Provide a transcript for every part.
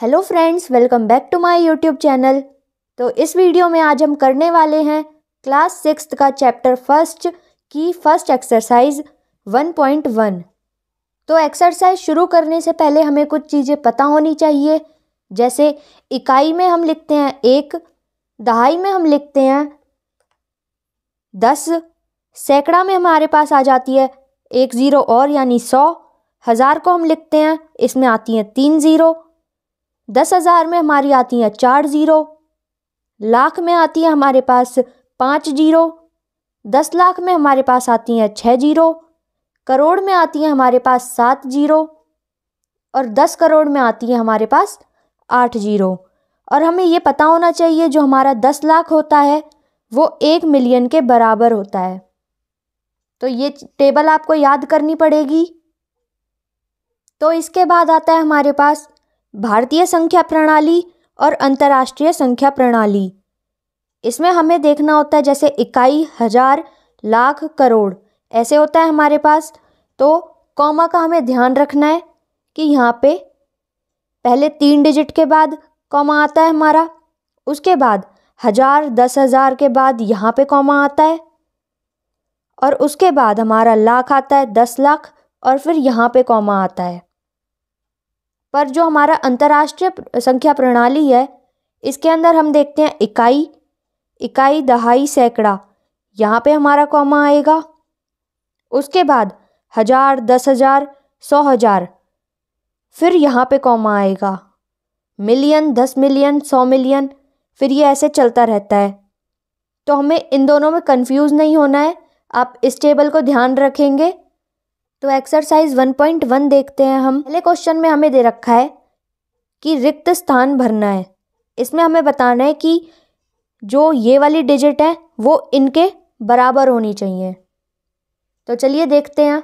Hello friends, welcome back to my YouTube channel. तो इस video में आज हम करने वाले हैं क्लास 6 का चैप्टर फर्स्ट की फर्स्ट एक्सरसाइज 1.1। तो एक्सरसाइज शुरू करने से पहले हमें कुछ चीज़ें पता होनी चाहिए। जैसे इकाई में हम लिखते हैं 1, दहाई में हम लिखते हैं 10, सैकड़ा में हमारे पास आ जाती है 1 ज़ीरो और यानी 100। हज़ार को हम लिखते हैं, इसमें आती हैं 3 ज़ीरो। 10,000 में हमारी आती हैं 4 ज़ीरो। लाख में आती है हमारे पास 5 ज़ीरो। 10 लाख में हमारे पास आती हैं 6 ज़ीरो। करोड़ में आती हैं हमारे पास 7 ज़ीरो और 10 करोड़ में आती है हमारे पास 8 ज़ीरो। और हमें ये पता होना चाहिए जो हमारा 10 लाख होता है वो 1 मिलियन के बराबर होता है। तो ये टेबल आपको याद करनी पड़ेगी। तो इसके बाद आता है हमारे पास भारतीय संख्या प्रणाली और अंतर्राष्ट्रीय संख्या प्रणाली। इसमें हमें देखना होता है जैसे इकाई, हज़ार, लाख, करोड़ ऐसे होता है हमारे पास। तो कॉमा का हमें ध्यान रखना है कि यहाँ पे पहले 3 डिजिट के बाद कॉमा आता है हमारा, उसके बाद हज़ार 10,000 के बाद यहाँ पे कॉमा आता है और उसके बाद हमारा लाख आता है 10 लाख और फिर यहाँ पे कॉमा आता है। पर जो हमारा अंतर्राष्ट्रीय संख्या प्रणाली है इसके अंदर हम देखते हैं इकाई, दहाई, सैकड़ा, यहाँ पे हमारा कॉमा आएगा। उसके बाद हज़ार, 10,000, 100,000, फिर यहाँ पे कॉमा आएगा। मिलियन, 10 मिलियन, 100 मिलियन, फिर ये ऐसे चलता रहता है। तो हमें इन दोनों में कंफ्यूज नहीं होना है, आप इस टेबल को ध्यान रखेंगे। तो एक्सरसाइज 1.1 देखते हैं हम। पहले क्वेश्चन में हमें दे रखा है कि रिक्त स्थान भरना है। इसमें हमें बताना है कि जो ये वाली डिजिट है वो इनके बराबर होनी चाहिए। तो चलिए देखते हैं।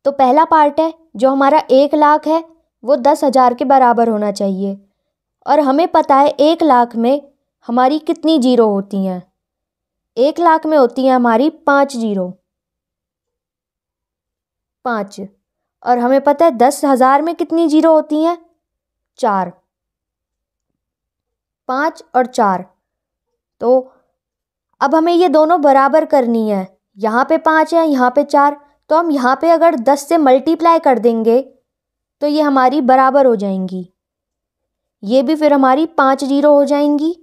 तो पहला पार्ट है जो हमारा 1 लाख है वो 10,000 के बराबर होना चाहिए और हमें पता है 1 लाख में हमारी कितनी जीरो होती हैं। 1 लाख में होती हैं हमारी 5 जीरो, 5। और हमें पता है 10,000 में कितनी जीरो होती हैं, 4। 5 और 4। तो अब हमें ये दोनों बराबर करनी है। यहाँ पे 5 है, यहाँ पे 4। तो हम यहाँ पे अगर 10 से मल्टीप्लाई कर देंगे तो ये हमारी बराबर हो जाएंगी। ये भी फिर हमारी 5 जीरो हो जाएंगी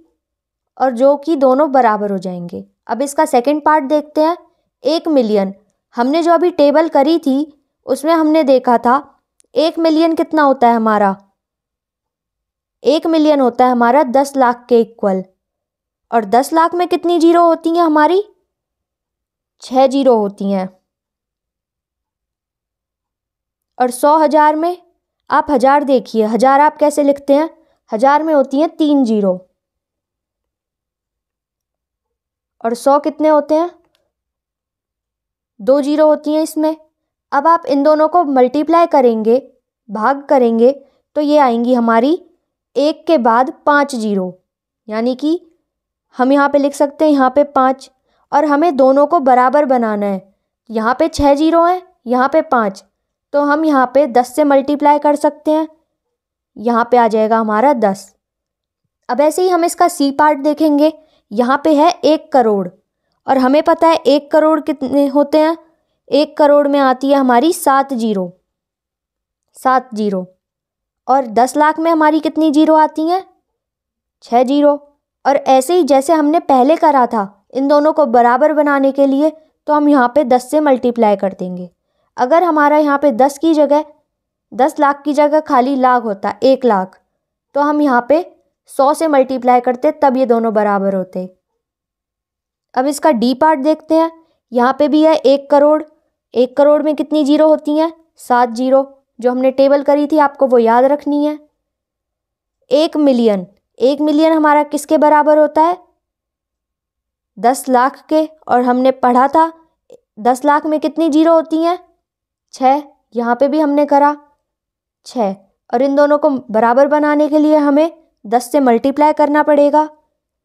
और जो कि दोनों बराबर हो जाएंगे। अब इसका सेकंड पार्ट देखते हैं। 1 मिलियन, हमने जो अभी टेबल करी थी उसमें हमने देखा था 1 मिलियन कितना होता है हमारा, 1 मिलियन होता है हमारा 10 लाख के इक्वल। और 10 लाख में कितनी जीरो होती हैं हमारी, 6 जीरो होती हैं। और 100,000 में आप हज़ार देखिए, हज़ार आप कैसे लिखते हैं, हज़ार में होती हैं 3 जीरो। और 100 कितने होते हैं, 2 जीरो होती हैं इसमें। अब आप इन दोनों को मल्टीप्लाई करेंगे, भाग करेंगे, तो ये आएंगी हमारी 1 के बाद 5 जीरो। यानी कि हम यहाँ पे लिख सकते हैं यहाँ पे 5 और हमें दोनों को बराबर बनाना है। यहाँ पे 6 जीरो हैं, यहाँ पे 5, तो हम यहाँ पे 10 से मल्टीप्लाई कर सकते हैं। यहाँ पे आ जाएगा हमारा 10। अब ऐसे ही हम इसका सी पार्ट देखेंगे। यहाँ पे है 1 करोड़ और हमें पता है 1 करोड़ कितने होते हैं, 1 करोड़ में आती है हमारी 7 जीरो, 7 जीरो। और 10 लाख में हमारी कितनी जीरो आती हैं, 6 जीरो। और ऐसे ही जैसे हमने पहले करा था इन दोनों को बराबर बनाने के लिए, तो हम यहाँ पे 10 से मल्टीप्लाई कर देंगे। अगर हमारा यहाँ पे 10 की जगह 10 लाख की जगह खाली लाख होता 1 लाख, तो हम यहाँ पे 100 से मल्टीप्लाई करते, तब ये दोनों बराबर होते। अब इसका डी पार्ट देखते हैं। यहाँ पे भी है 1 करोड़। 1 करोड़ में कितनी जीरो होती हैं, 7 जीरो। जो हमने टेबल करी थी आपको वो याद रखनी है। 1 मिलियन, 1 मिलियन हमारा किसके बराबर होता है, 10 लाख के। और हमने पढ़ा था 10 लाख में कितनी जीरो होती हैं, 6। यहाँ पे भी हमने करा 6। और इन दोनों को बराबर बनाने के लिए हमें 10 से मल्टीप्लाई करना पड़ेगा,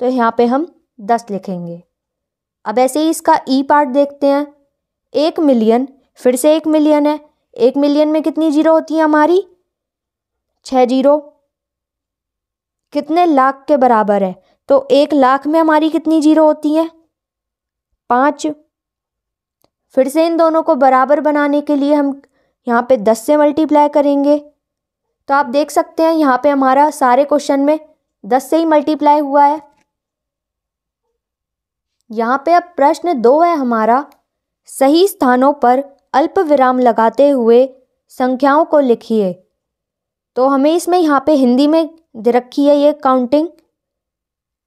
तो यहाँ पे हम 10 लिखेंगे। अब ऐसे ही इसका ई पार्ट देखते हैं। 1 मिलियन, फिर से 1 मिलियन है। 1 मिलियन में कितनी जीरो होती है हमारी, 6 जीरो। कितने लाख के बराबर है। तो 1 लाख में हमारी कितनी जीरो होती हैं? 5। फिर से इन दोनों को बराबर बनाने के लिए हम यहाँ पे 10 से मल्टीप्लाई करेंगे। तो आप देख सकते हैं यहाँ पे हमारा सारे क्वेश्चन में 10 से ही मल्टीप्लाई हुआ है। यहाँ पे अब प्रश्न 2 है हमारा, सही स्थानों पर अल्प विराम लगाते हुए संख्याओं को लिखिए। तो हमें इसमें यहाँ पे हिंदी में दे रखी है ये काउंटिंग,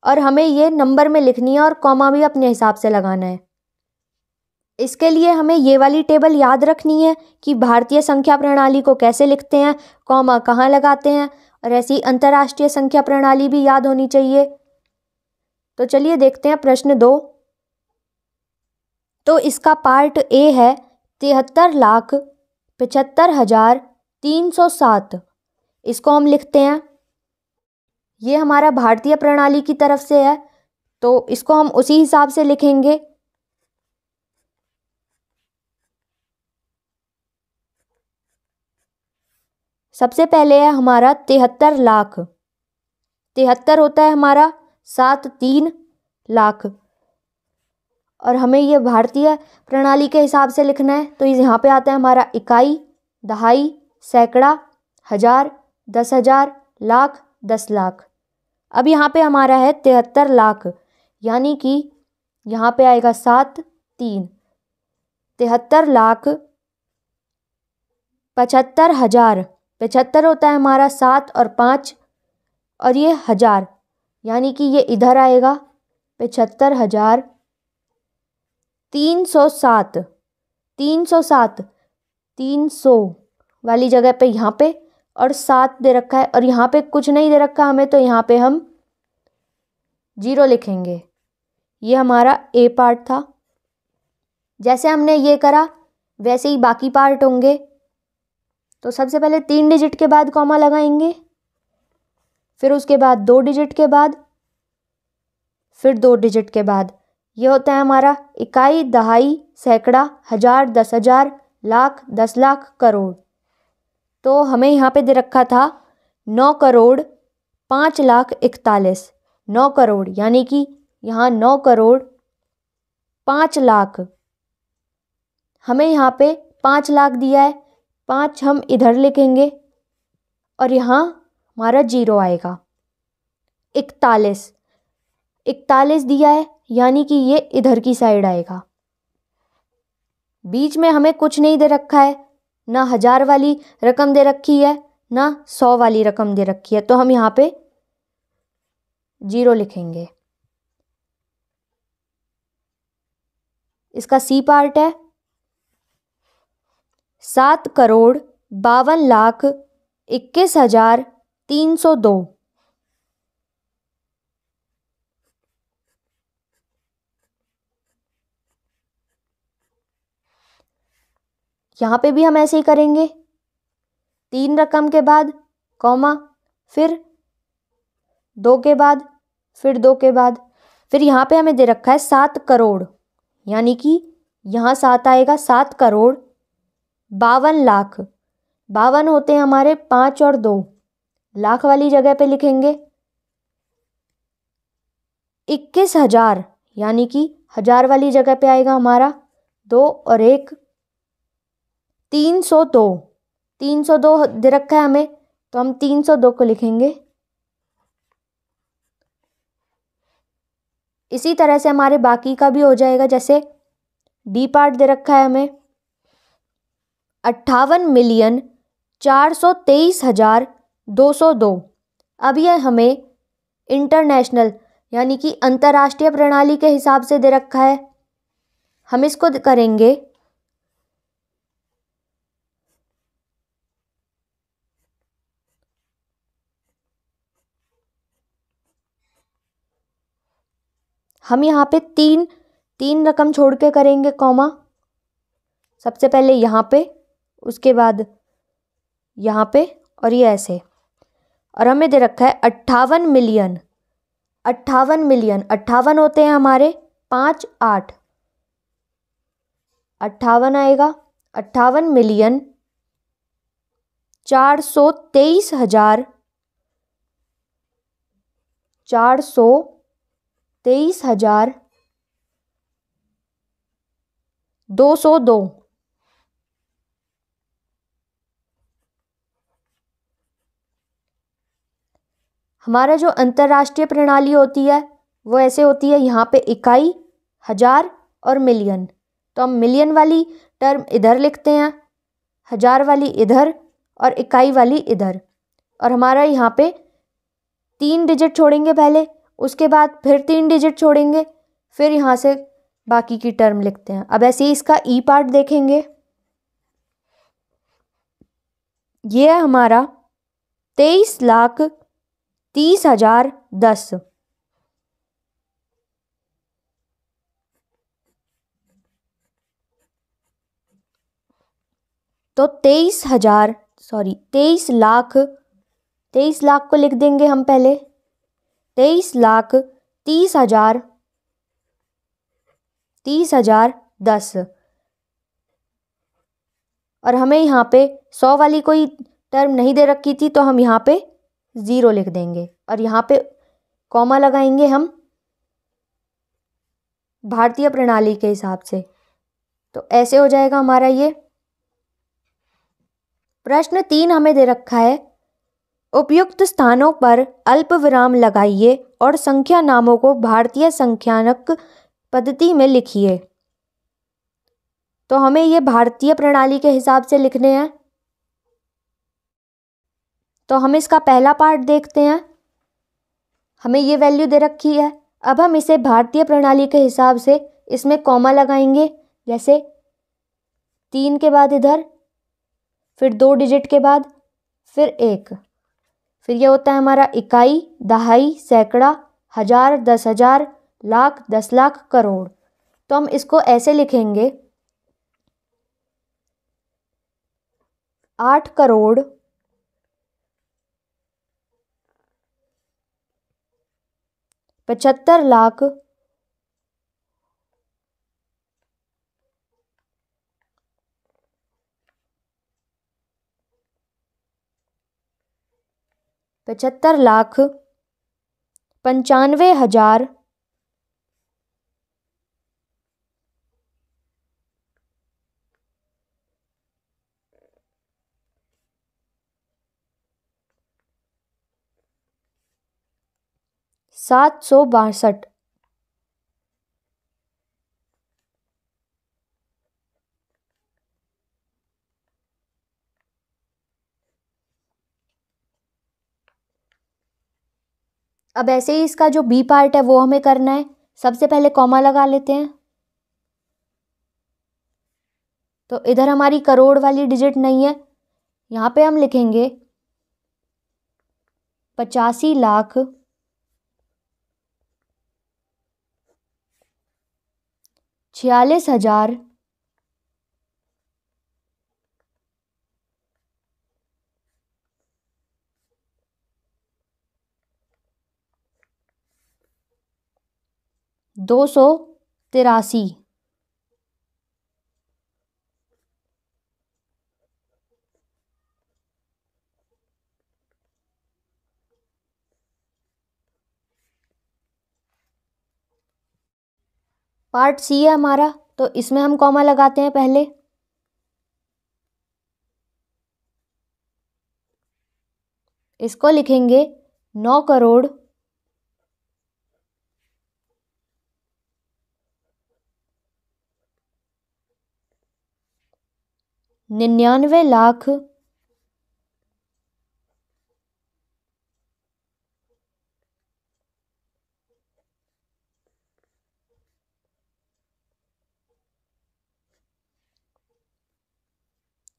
और हमें ये नंबर में लिखनी है और कॉमा भी अपने हिसाब से लगाना है। इसके लिए हमें ये वाली टेबल याद रखनी है कि भारतीय संख्या प्रणाली को कैसे लिखते हैं, कॉमा कहाँ लगाते हैं, और ऐसी अंतर्राष्ट्रीय संख्या प्रणाली भी याद होनी चाहिए। तो चलिए देखते हैं प्रश्न 2। तो इसका पार्ट ए है 73,75,307। इसको हम लिखते हैं, ये हमारा भारतीय प्रणाली की तरफ से है तो इसको हम उसी हिसाब से लिखेंगे। सबसे पहले है हमारा 73 लाख। 73 होता है हमारा 73 लाख, और हमें ये भारतीय प्रणाली के हिसाब से लिखना है। तो यहाँ पे आता है हमारा इकाई, दहाई, सैकड़ा, हजार, 10,000, लाख, 10 लाख। अब यहाँ पे हमारा है 73 लाख, यानी कि यहाँ पे आएगा 7 3। 73,75,000। 75 होता है हमारा 7 और 5, और ये हजार, यानी कि ये इधर आएगा 75,307। 307 300 वाली जगह पे यहाँ पे और 7 दे रखा है, और यहाँ पे कुछ नहीं दे रखा हमें, तो यहाँ पे हम 0 लिखेंगे। ये हमारा ए पार्ट था। जैसे हमने ये करा वैसे ही बाकी पार्ट होंगे। तो सबसे पहले 3 डिजिट के बाद कॉमा लगाएंगे, फिर उसके बाद 2 डिजिट के बाद, फिर 2 डिजिट के बाद। ये होता है हमारा इकाई, दहाई, सैकड़ा, हजार, 10,000, लाख, 10 लाख, करोड़। तो हमें यहाँ पे दे रखा था 9,05,41,। 9 करोड़, यानी कि यहाँ 9,05,00,000। हमें यहाँ पे 5 लाख दिया है, 5 हम इधर लिखेंगे और यहाँ हमारा 0 आएगा। 41 दिया है, यानी कि ये इधर की साइड आएगा। बीच में हमें कुछ नहीं दे रखा है, ना 1000 वाली रकम दे रखी है, ना 100 वाली रकम दे रखी है, तो हम यहाँ पे 0 लिखेंगे। इसका सी पार्ट है 7,52,21,302। यहाँ पे भी हम ऐसे ही करेंगे, 3 रकम के बाद कॉमा, फिर 2 के बाद, फिर 2 के बाद, फिर यहाँ पे हमें दे रखा है 7 करोड़, यानी कि यहाँ 7 आएगा। 7,52,00,000। 52 होते हैं हमारे 5 और 2, लाख वाली जगह पे लिखेंगे। 21,000, यानी कि 1000 वाली जगह पे आएगा हमारा 2 और 1। 302 दे रखा है हमें, तो हम 302 को लिखेंगे। इसी तरह से हमारे बाकी का भी हो जाएगा। जैसे डी पार्ट दे रखा है हमें 58,423,202। अब यह हमें इंटरनेशनल यानी कि अंतर्राष्ट्रीय प्रणाली के हिसाब से दे रखा है। हम इसको करेंगे हम यहाँ पे 3 रकम छोड़ के करेंगे कॉमा। सबसे पहले यहाँ पे, उसके बाद यहाँ पे, और ये ऐसे। और हमें दे रखा है 58 मिलियन। 58 होते हैं हमारे 5 8। 58 आएगा। 58,423,000 423,202। हमारा जो अंतर्राष्ट्रीय प्रणाली होती है वो ऐसे होती है, यहाँ पे इकाई, हजार और मिलियन। तो हम मिलियन वाली टर्म इधर लिखते हैं, हजार वाली इधर और इकाई वाली इधर। और हमारा यहाँ पे 3 डिजिट छोड़ेंगे पहले, उसके बाद फिर 3 डिजिट छोड़ेंगे, फिर यहाँ से बाकी की टर्म लिखते हैं। अब ऐसे ही इसका ई पार्ट देखेंगे। ये है हमारा 23,30,010। तो 23 लाख, 23 लाख को लिख देंगे हम पहले, 23,30,010। और हमें यहाँ पे 100 वाली कोई टर्म नहीं दे रखी थी, तो हम यहाँ पे 0 लिख देंगे और यहाँ पे कॉमा लगाएंगे हम भारतीय प्रणाली के हिसाब से। तो ऐसे हो जाएगा हमारा ये। प्रश्न 3 हमें दे रखा है, उपयुक्त स्थानों पर अल्प विराम लगाइए और संख्या नामों को भारतीय संख्यानक पद्धति में लिखिए। तो हमें ये भारतीय प्रणाली के हिसाब से लिखने हैं। तो हम इसका पहला पार्ट देखते हैं। हमें ये वैल्यू दे रखी है। अब हम इसे भारतीय प्रणाली के हिसाब से इसमें कॉमा लगाएंगे, जैसे 3 के बाद इधर, फिर 2 डिजिट के बाद फिर 1, फिर ये होता है हमारा इकाई, दहाई, सैकड़ा, हजार, 10,000, लाख, 10 लाख, करोड़। तो हम इसको ऐसे लिखेंगे, 8 करोड़ 75 लाख 95,000 762। अब ऐसे ही इसका जो बी पार्ट है वो हमें करना है। सबसे पहले कॉमा लगा लेते हैं। तो इधर हमारी करोड़ वाली डिजिट नहीं है, यहाँ पे हम लिखेंगे 85 लाख 46,000 283। पार्ट सी है हमारा, तो इसमें हम कॉमा लगाते हैं पहले। इसको लिखेंगे 9 करोड़ 99 लाख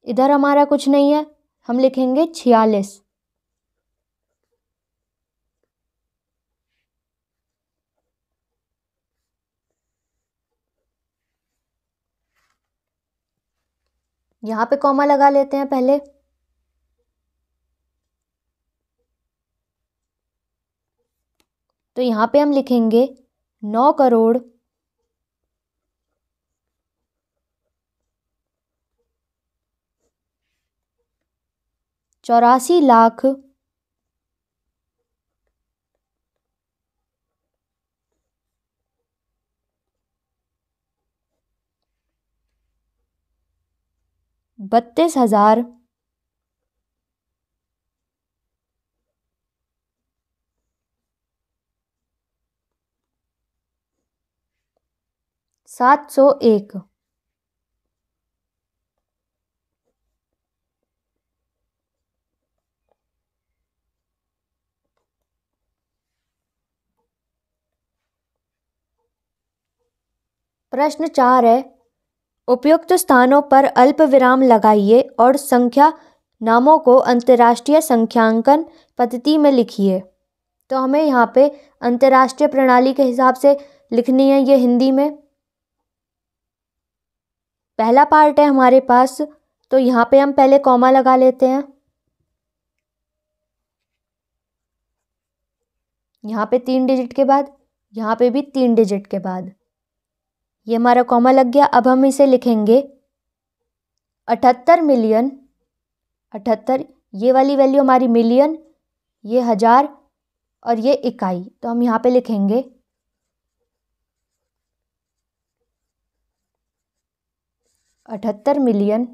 इधर हमारा कुछ नहीं है, हम लिखेंगे 46। यहाँ पे कॉमा लगा लेते हैं पहले। तो यहाँ पे हम लिखेंगे 9 करोड़ 84 लाख 32,000 701। प्रश्न 4 है, उपयुक्त स्थानों पर अल्प विराम लगाइए और संख्या नामों को अंतर्राष्ट्रीय संख्यांकन पद्धति में लिखिए। तो हमें यहाँ पे अंतर्राष्ट्रीय प्रणाली के हिसाब से लिखनी है ये हिंदी में। पहला पार्ट है हमारे पास, तो यहाँ पे हम पहले कॉमा लगा लेते हैं। यहाँ पे 3 डिजिट के बाद, यहाँ पे भी 3 डिजिट के बाद, ये हमारा कॉमा लग गया। अब हम इसे लिखेंगे 78 मिलियन। 78, ये वाली वैल्यू हमारी मिलियन, ये हजार और ये इकाई। तो हम यहाँ पे लिखेंगे 78 मिलियन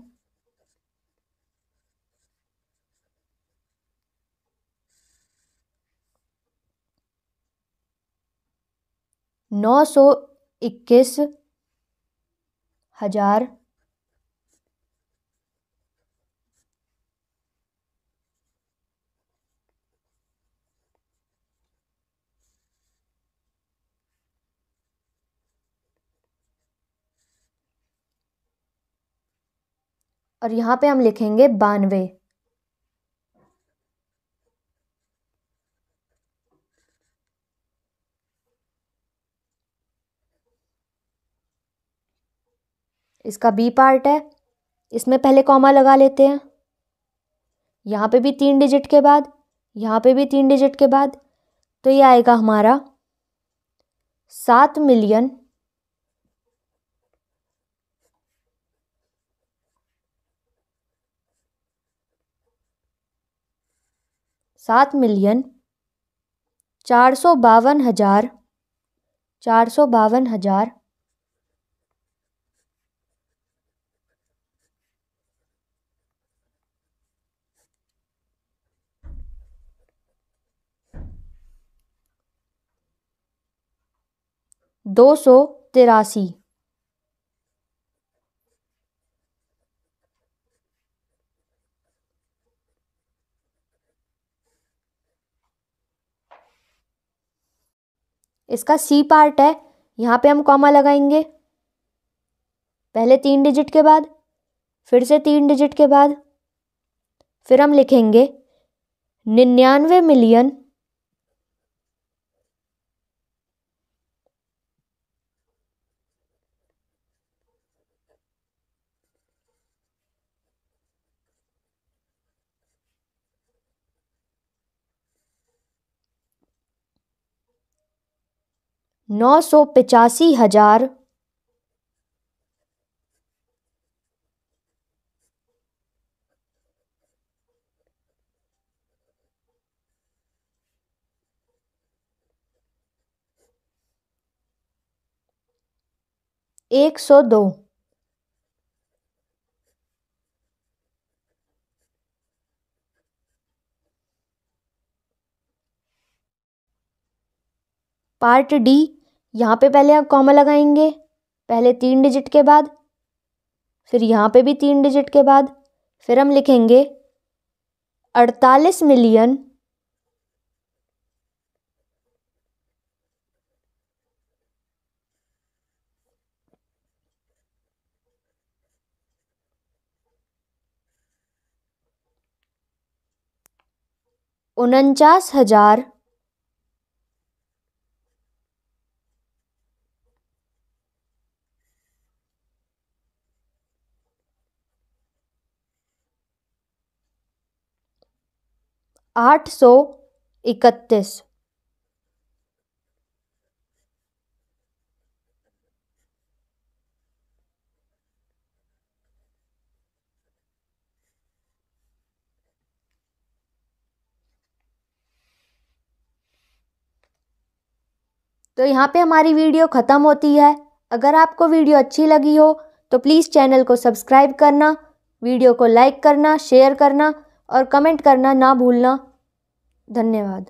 921,000 और यहाँ पे हम लिखेंगे 92। इसका बी पार्ट है, इसमें पहले कॉमा लगा लेते हैं। यहाँ पे भी 3 डिजिट के बाद, यहाँ पे भी 3 डिजिट के बाद, तो ये आएगा हमारा 7 मिलियन 452,000 283। इसका सी पार्ट है, यहाँ पे हम कॉमा लगाएंगे। पहले 3 डिजिट के बाद, फिर से 3 डिजिट के बाद, फिर हम लिखेंगे 99 मिलियन 985,000 102। पार्ट डी, यहाँ पे पहले हम कॉमा लगाएंगे। पहले 3 डिजिट के बाद, फिर यहाँ पे भी 3 डिजिट के बाद, फिर हम लिखेंगे 48 मिलियन 49,000 831। तो यहाँ पे हमारी वीडियो ख़त्म होती है। अगर आपको वीडियो अच्छी लगी हो तो प्लीज़ चैनल को सब्सक्राइब करना वीडियो को लाइक करना, शेयर करना और कमेंट करना ना भूलना। धन्यवाद।